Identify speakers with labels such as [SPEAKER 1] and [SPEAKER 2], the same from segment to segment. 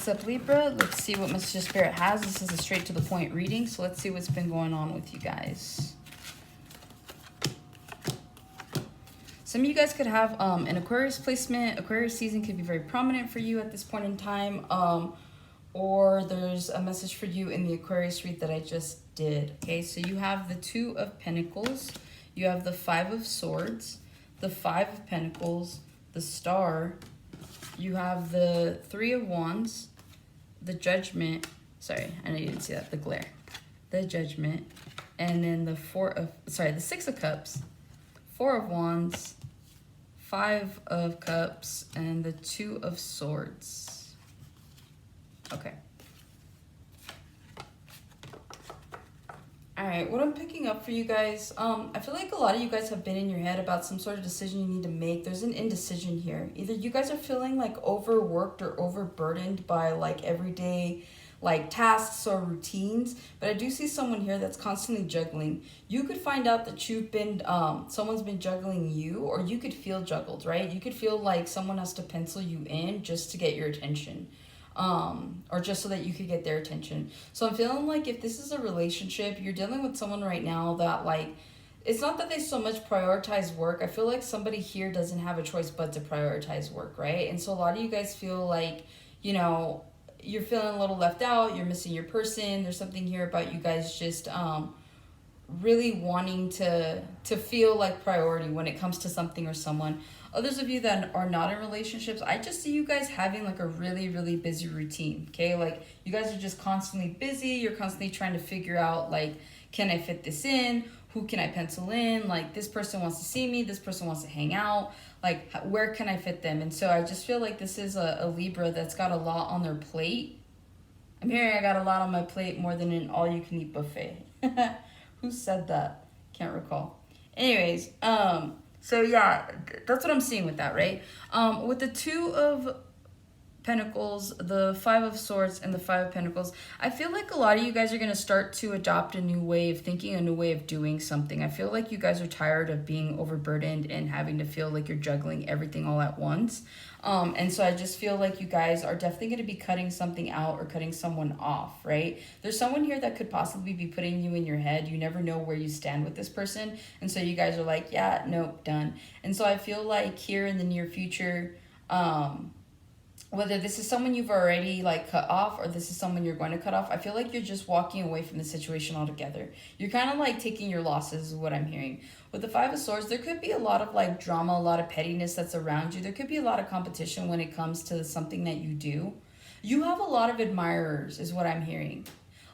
[SPEAKER 1] What's up, Libra? Let's see what Mr. Spirit has. This is a straight to the point reading, so let's see what's been going on with you guys. Some of you guys could have an Aquarius placement. Aquarius season could be very prominent for you at this point in time. Or there's a message for you in the Aquarius read that I just did. Okay, so you have the Two of Pentacles. You have the Five of Swords, the Five of Pentacles, the Star. You have the Three of Wands, the Judgment. Sorry, I know you didn't see that. The Glare. The Judgment. And then the the Six of Cups, Four of Wands, Five of Cups, and the Two of Swords. Okay. All right, what I'm picking up for you guys, I feel like a lot of you guys have been in your head about some sort of decision you need to make. There's an indecision here. Either you guys are feeling like overworked or overburdened by like everyday like tasks or routines, but I do see someone here that's constantly juggling. You could find out that you've been, someone's been juggling you, or you could feel juggled, right? You could feel like someone has to pencil you in just to get your attention. Or just so that you could get their attention. So I'm feeling like if this is a relationship, you're dealing with someone right now that like, it's not that they so much prioritize work. I feel like somebody here doesn't have a choice but to prioritize work, right? And so a lot of you guys feel like, you know, you're feeling a little left out, you're missing your person. There's something here about you guys just really wanting to feel like priority when it comes to something or someone. Others of you that are not in relationships, I just see you guys having like a really, really busy routine, okay? Like you guys are just constantly busy. You're constantly trying to figure out like, can I fit this in? Who can I pencil in? Like this person wants to see me. This person wants to hang out. Like where can I fit them? And so I just feel like this is a Libra that's got a lot on their plate. I'm hearing I got a lot on my plate more than an all-you-can-eat buffet. Who said that? Can't recall. Anyways, so yeah, that's what I'm seeing with that, right? With the Two of Pentacles, the Five of Swords, and the Five of Pentacles, I feel like a lot of you guys are going to start to adopt a new way of thinking, a new way of doing something. I feel like you guys are tired of being overburdened and having to feel like you're juggling everything all at once. And so I just feel like you guys are definitely going to be cutting something out or cutting someone off, right? There's someone here that could possibly be putting you in your head. You never know where you stand with this person. And so you guys are like, yeah, nope, done. And so I feel like here in the near future, whether this is someone you've already like cut off or this is someone you're going to cut off, I feel like you're just walking away from the situation altogether. You're kind of like taking your losses is what I'm hearing. With the Five of Swords, there could be a lot of like drama, a lot of pettiness that's around you. There could be a lot of competition when it comes to something that you do. You have a lot of admirers is what I'm hearing.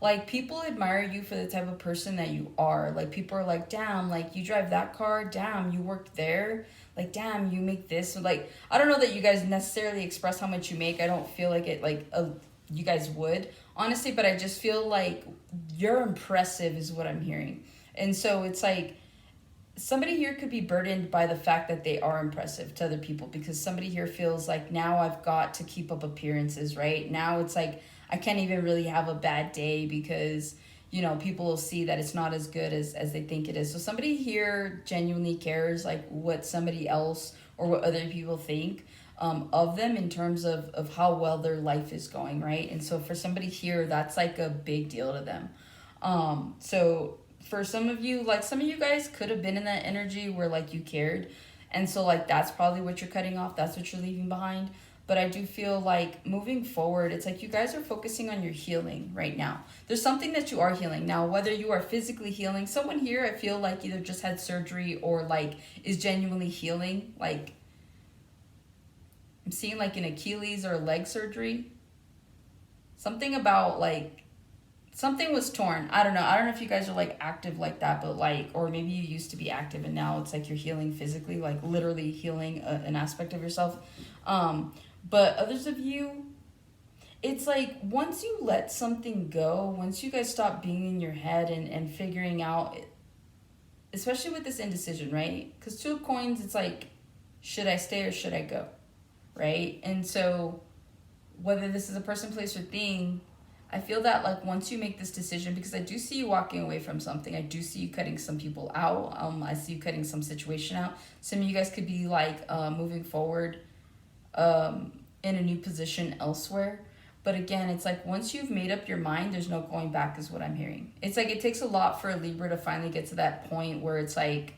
[SPEAKER 1] Like people admire you for the type of person that you are. Like people are like, damn, like you drive that car, damn, you work there. Like, damn, you make this. Like, I don't know that you guys necessarily express how much you make. I don't feel like it, like, you guys would, honestly. But I just feel like you're impressive is what I'm hearing. And so it's like somebody here could be burdened by the fact that they are impressive to other people. Because somebody here feels like now I've got to keep up appearances, right? Now it's like I can't even really have a bad day because you know, people will see that it's not as good as they think it is. So somebody here genuinely cares like what somebody else or what other people think of them in terms of how well their life is going, right? And so for somebody here, that's like a big deal to them. So for some of you, like some of you guys could have been in that energy where like you cared. And so like that's probably what you're cutting off. That's what you're leaving behind. But I do feel like moving forward, it's like you guys are focusing on your healing right now. There's something that you are healing. Now, whether you are physically healing, someone here I feel like either just had surgery or like is genuinely healing. Like I'm seeing like an Achilles or a leg surgery. Something about like something was torn. I don't know. I don't know if you guys are like active like that, but like, or maybe you used to be active and now it's like you're healing physically, like literally healing an aspect of yourself. But others of you, it's like once you let something go, once you guys stop being in your head and figuring out, especially with this indecision, right? Because Two of Coins, it's like, should I stay or should I go, right? And so whether this is a person, place, or thing, I feel that like once you make this decision, because I do see you walking away from something. I do see you cutting some people out. I see you cutting some situation out. Some of you guys could be like moving forward in a new position elsewhere. But again, it's like once you've made up your mind, there's no going back is what I'm hearing. It's like it takes a lot for a Libra to finally get to that point where it's like,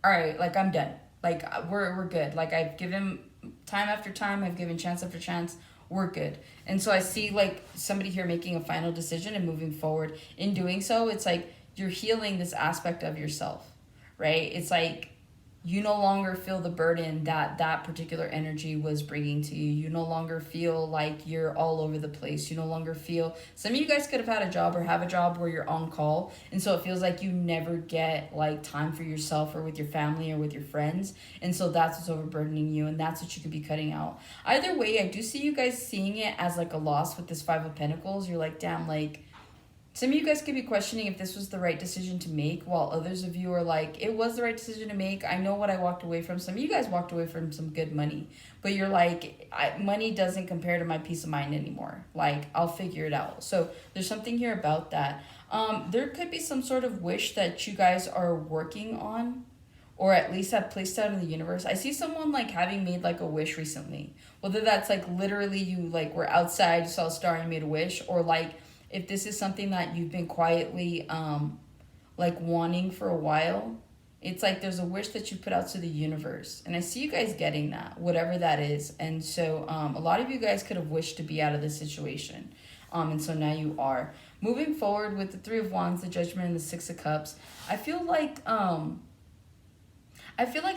[SPEAKER 1] all right, like I'm done. Like we're good. Like I've given time after time, I've given chance after chance. We're good. And so I see like somebody here making a final decision and moving forward. In doing so, it's like you're healing this aspect of yourself, right? It's like you no longer feel the burden that that particular energy was bringing to you. You no longer feel like you're all over the place. You no longer feel, some of you guys could have had a job or have a job where you're on call. And so it feels like you never get like time for yourself or with your family or with your friends. And so that's what's overburdening you. And that's what you could be cutting out. Either way, I do see you guys seeing it as like a loss with this Five of Pentacles. You're like, damn, like, some of you guys could be questioning if this was the right decision to make, while others of you are like, it was the right decision to make. I know what I walked away from. Some of you guys walked away from some good money, but you're like, money doesn't compare to my peace of mind anymore. Like, I'll figure it out. So there's something here about that. There could be some sort of wish that you guys are working on, or at least have placed out in the universe. I see someone like having made like a wish recently. Whether that's like literally you like were outside, you saw a star and you made a wish, or like, if this is something that you've been quietly like wanting for a while, it's like there's a wish that you put out to the universe. And I see you guys getting that, whatever that is. And so a lot of you guys could have wished to be out of this situation. And so now you are. Moving forward with the Three of Wands, the Judgment, and the Six of Cups, I feel like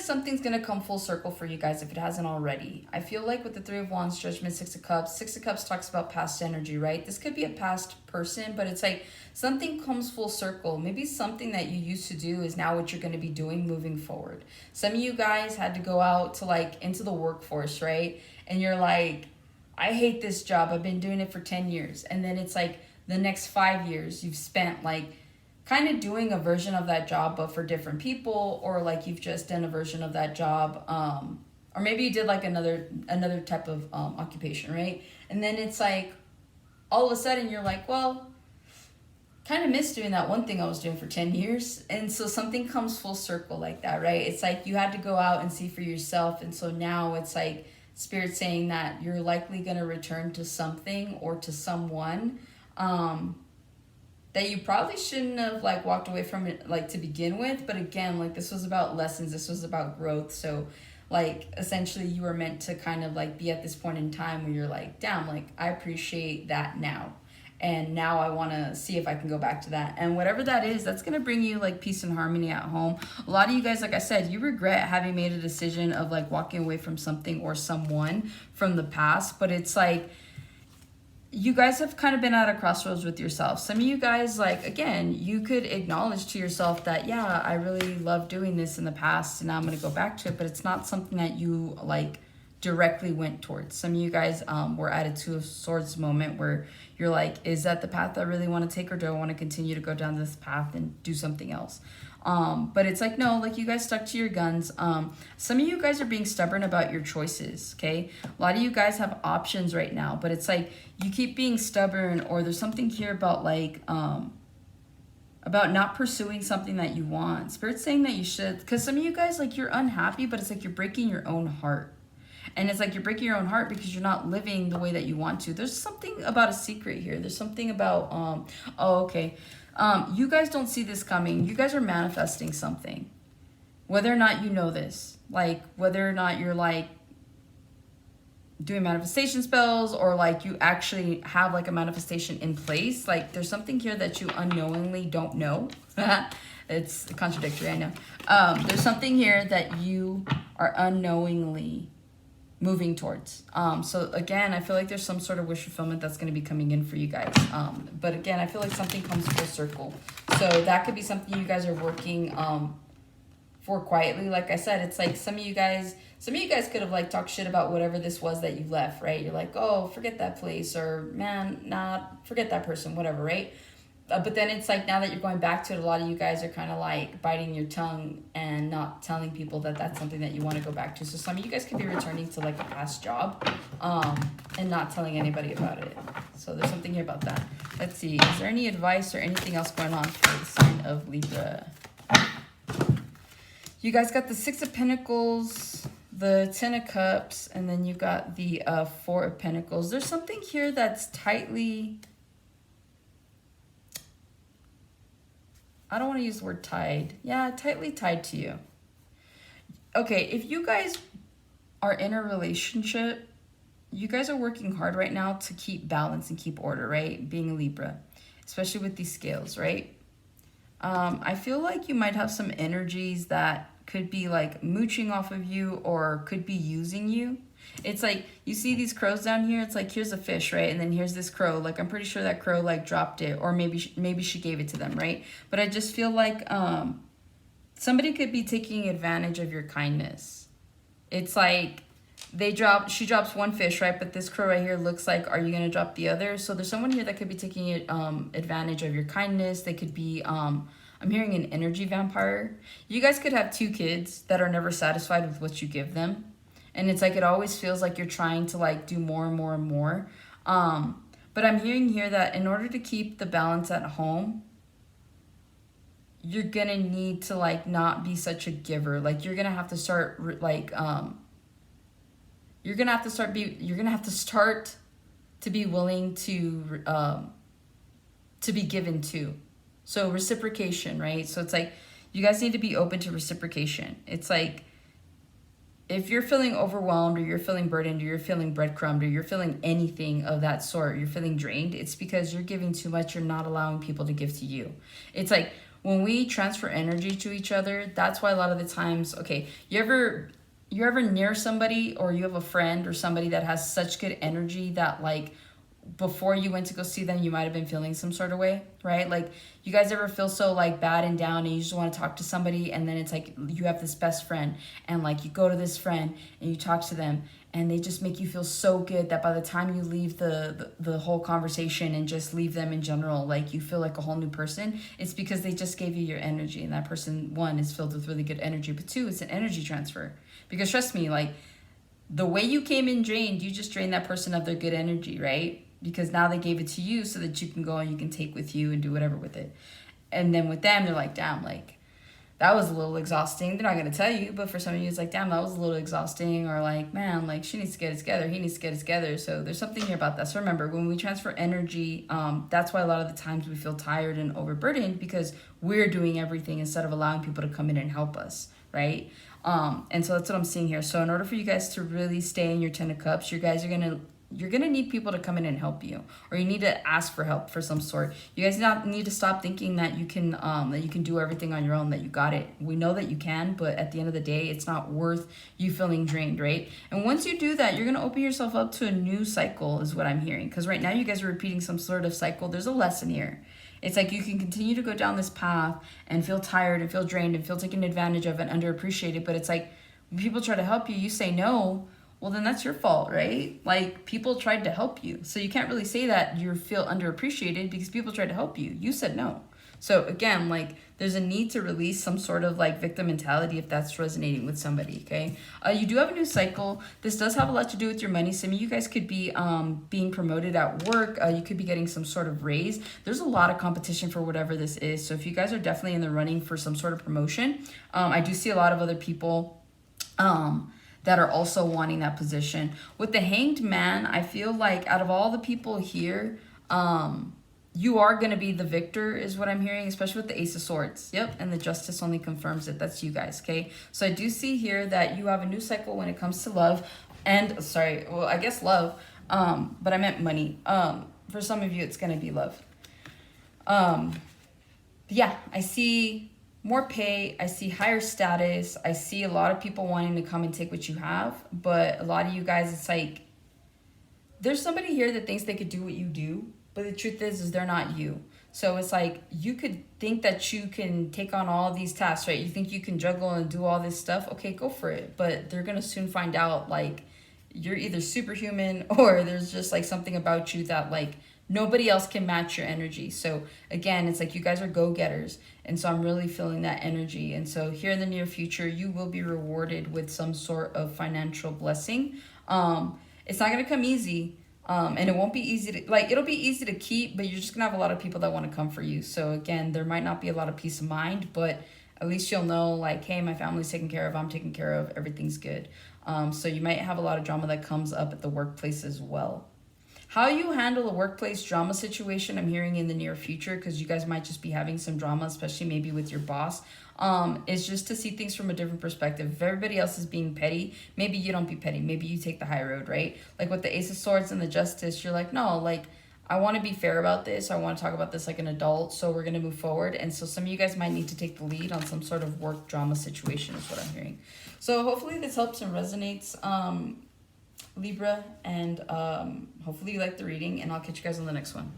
[SPEAKER 1] something's going to come full circle for you guys if it hasn't already. I feel like with the Three of Wands, Judgment, Six of Cups talks about past energy, right? This could be a past person, but it's like something comes full circle. Maybe something that you used to do is now what you're going to be doing moving forward. Some of you guys had to go out to like into the workforce, right? And you're like, I hate this job. I've been doing it for 10 years. And then it's like the next 5 years you've spent like kind of doing a version of that job but for different people, or like you've just done a version of that job, or maybe you did like another type of occupation, right? And then it's like all of a sudden you're like, well, kind of miss doing that one thing I was doing for 10 years. And so something comes full circle like that, right? It's like you had to go out and see for yourself, and so now it's like Spirit saying that you're likely going to return to something or to someone that you probably shouldn't have like walked away from it like to begin with. But again, like this was about lessons, this was about growth. So like essentially you were meant to kind of like be at this point in time where you're like, damn, like I appreciate that now, and now I want to see if I can go back to that. And whatever that is, that's going to bring you like peace and harmony at home. A lot of you guys, like I said, you regret having made a decision of like walking away from something or someone from the past, but it's like you guys have kind of been at a crossroads with yourself. Some of you guys, like, again, you could acknowledge to yourself that, yeah, I really love doing this in the past and now I'm going to go back to it, but it's not something that you, like, directly went towards. Some of you guys were at a Two of Swords moment where you're like, is that the path I really want to take, or do I want to continue to go down this path and do something else? But it's like, no, like you guys stuck to your guns. Some of you guys are being stubborn about your choices, okay? A lot of you guys have options right now, but it's like you keep being stubborn, or there's something here about like, about not pursuing something that you want. Spirit's saying that you should, because some of you guys, like, you're unhappy, but it's like you're breaking your own heart. And it's like you're breaking your own heart because you're not living the way that you want to. There's something about a secret here. There's something about, you guys don't see this coming. You guys are manifesting something. Whether or not you know this. Like, whether or not you're, like, doing manifestation spells, or, like, you actually have, like, a manifestation in place. Like, there's something here that you unknowingly don't know. It's contradictory, I know. There's something here that you are unknowingly moving towards. So again, I feel like there's some sort of wish fulfillment that's going to be coming in for you guys. But again, I feel like something comes full circle. So that could be something you guys are working for quietly. Like I said, it's like some of you guys could have like talked shit about whatever this was that you left, right? You're like, oh, forget that place, or man, forget that person, whatever, right? But then it's like now that you're going back to it, a lot of you guys are kind of like biting your tongue and not telling people that that's something that you want to go back to. So some of you guys could be returning to like a past job and not telling anybody about it. So there's something here about that. Let's see. Is there any advice or anything else going on for the sign of Libra? You guys got the Six of Pentacles, the Ten of Cups, and then you've got the Four of Pentacles. There's something here that's tightly, I don't want to use the word tied. Yeah, tightly tied to you. Okay, if you guys are in a relationship, you guys are working hard right now to keep balance and keep order, right? Being a Libra, especially with these scales, right? I feel like you might have some energies that could be like mooching off of you or could be using you. It's like, you see these crows down here? It's like, here's a fish, right? And then here's this crow. Like, I'm pretty sure that crow like dropped it, or maybe she gave it to them, right? But I just feel like somebody could be taking advantage of your kindness. It's like she drops one fish, right? But this crow right here looks like, are you going to drop the other? So there's someone here that could be taking advantage of your kindness. They could be, I'm hearing an energy vampire. You guys could have 2 kids that are never satisfied with what you give them. And it's like, it always feels like you're trying to like do more and more and more. But I'm hearing here that in order to keep the balance at home, you're going to need to like not be such a giver. Like, you're going to have to start like, you're gonna have to start to be willing to be given to. So reciprocation, right? So it's like, you guys need to be open to reciprocation. It's like, if you're feeling overwhelmed, or you're feeling burdened, or you're feeling breadcrumbed, or you're feeling anything of that sort, you're feeling drained, it's because you're giving too much. You're not allowing people to give to you. It's like, when we transfer energy to each other, that's why a lot of the times, okay, you're ever near somebody, or you have a friend or somebody that has such good energy that like before you went to go see them, you might have been feeling some sort of way, right? Like, you guys ever feel so like bad and down, and you just want to talk to somebody, and then it's like you have this best friend, and like you go to this friend and you talk to them, and they just make you feel so good that by the time you leave the whole conversation and just leave them in general, like you feel like a whole new person. It's because they just gave you your energy, and that person, 1, is filled with really good energy, but 2, it's an energy transfer. Because trust me, like, the way you came in drained, you just drained that person of their good energy, right? Because now they gave it to you so that you can go and you can take with you and do whatever with it. And then with them, they're like, damn, like, that was a little exhausting. They're not going to tell you, but for some of you, it's like, damn, that was a little exhausting. Or like, man, like, she needs to get it together. He needs to get it together. So there's something here about that. So remember, when we transfer energy, that's why a lot of the times we feel tired and overburdened, because we're doing everything instead of allowing people to come in and help us, right? And so that's what I'm seeing here. So in order for you guys to really stay in your 10 of Cups, you're gonna need people to come in and help you, or you need to ask for help for some sort. You guys need to stop thinking that you can do everything on your own, that you got it. We know that you can, but at the end of the day, it's not worth you feeling drained, right? And once you do that, you're gonna open yourself up to a new cycle, is what I'm hearing. Because right now you guys are repeating some sort of cycle. There's a lesson here. It's like, you can continue to go down this path and feel tired and feel drained and feel taken advantage of and underappreciated. But it's like, when people try to help you, you say no. Well, then that's your fault, right? Like, people tried to help you. So you can't really say that you feel underappreciated because people tried to help you. You said no. So again, like, there's a need to release some sort of like victim mentality if that's resonating with somebody, okay? You do have a new cycle. This does have a lot to do with your money. Some of you guys could be being promoted at work. You could be getting some sort of raise. There's a lot of competition for whatever this is. So if you guys are definitely in the running for some sort of promotion, I do see a lot of other people that are also wanting that position. With the Hanged Man, I feel like out of all the people here, you are going to be the victor, is what I'm hearing, especially with the Ace of Swords. Yep, and the Justice only confirms it. That's you guys, okay? So I do see here that you have a new cycle when it comes to love. And, sorry, well, I guess love, but I meant money. For some of you, it's going to be love. Yeah, I see more pay. I see higher status. I see a lot of people wanting to come and take what you have. But a lot of you guys, it's like, there's somebody here that thinks they could do what you do. But the truth is they're not you. So it's like, you could think that you can take on all these tasks, right? You think you can juggle and do all this stuff. Okay, go for it. But they're going to soon find out, like, you're either superhuman or there's just, like, something about you that, like, nobody else can match your energy. So, again, it's like you guys are go-getters. And so I'm really feeling that energy. And so here in the near future, you will be rewarded with some sort of financial blessing. It's not going to come easy. And it won't be easy to, like, it'll be easy to keep, but you're just gonna have a lot of people that want to come for you. So again, there might not be a lot of peace of mind, but at least you'll know, like, hey, my family's taken care of, I'm taken care of, everything's good. So you might have a lot of drama that comes up at the workplace as well. How you handle a workplace drama situation, I'm hearing in the near future, because you guys might just be having some drama, especially maybe with your boss, is just to see things from a different perspective. If everybody else is being petty, maybe you don't be petty. Maybe you take the high road, right? Like with the Ace of Swords and the Justice, you're like, no, like, I want to be fair about this. I want to talk about this like an adult, so we're going to move forward. And so some of you guys might need to take the lead on some sort of work drama situation is what I'm hearing. So hopefully this helps and resonates, Libra, and hopefully you like the reading, and I'll catch you guys on the next one.